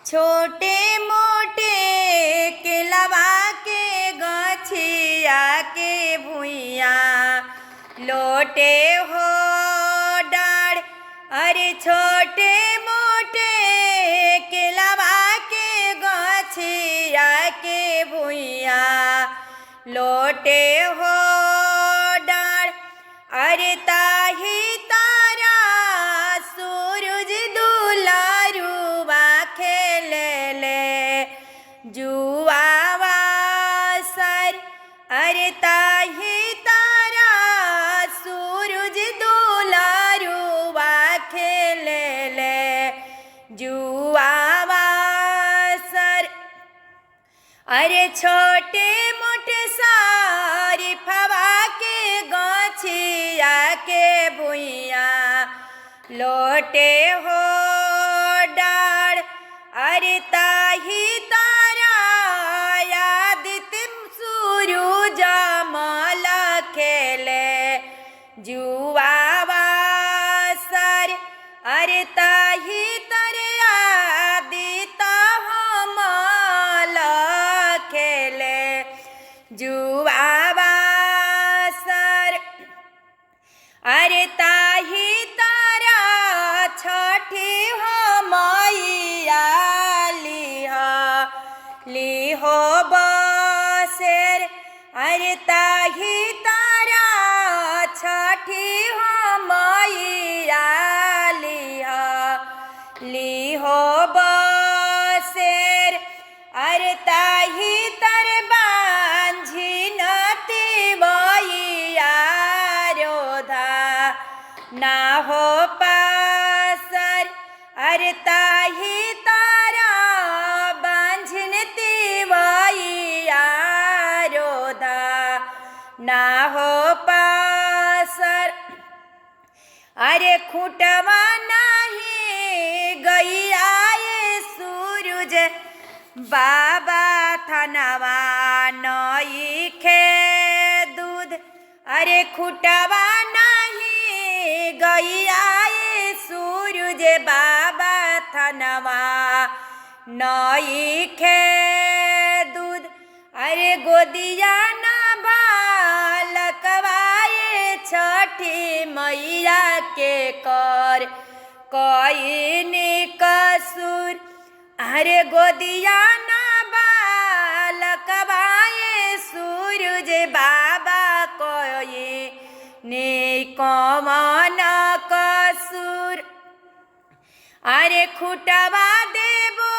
छोटे मोटे केलवा के गछिया के भुइया लोटे हो डाढ़। अरे छोटे मोटे केलवा के गछिया के भुइया लोटे हो डाढ़। अरे ताही तारा सूरज दुलारुआ खेले ले जुआवा सर। अरे ताही तारा सूरज दुलारुआ खेले ले जुआवा सर। अरे छोटे मोटे सारी फवा के गछिया के भुइया लोटे हो डाढ़। अरे ताही तारा आदित्य सूरज मल खेले जुआवा सर। अरे ताही तरे आदित्य मल खेले जुआवा सर। अरे ताही तारा छठी हो मैया लिहो बसेर। अरे ताही तारा छठी हो मैया लिहो बसेर। अरे ताही तर बांझी नती बइया रोधा ना हो पासर। अरे ताही तारा बांझनती बइया रोधा ना हो पासर। अरे खूटवा नाही गैया ये सूरज बाबा थनवा नई खे दूध। अरे खूटवा नाही गैया ये सूरज बाबा थनवा नई खे दूध। अरे गोदिया ना बालकवा ये छठी मैया के कर कोई कसूर। अरे गोदिया ना बालकवा ये सूरज बाबा कोई कौन कसूर। अरे खूटवा देबो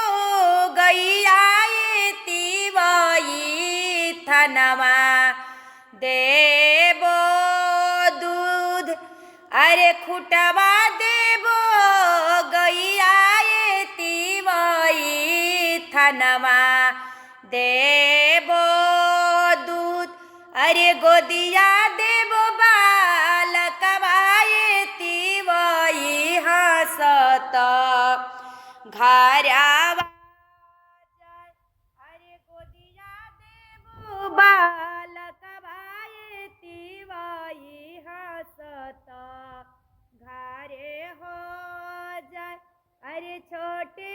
गैया ये तिवई थनवा देबो दूध। अरे खूटवा देबो गैया ये तिवई थनवा देबो दूध। अरे गोदिया देबो बालकवा ये तिवई हसत घरवा। अरे गोदिया देबो बालकवा ये तिवई हसत घरे हो जाए। अरे छोटे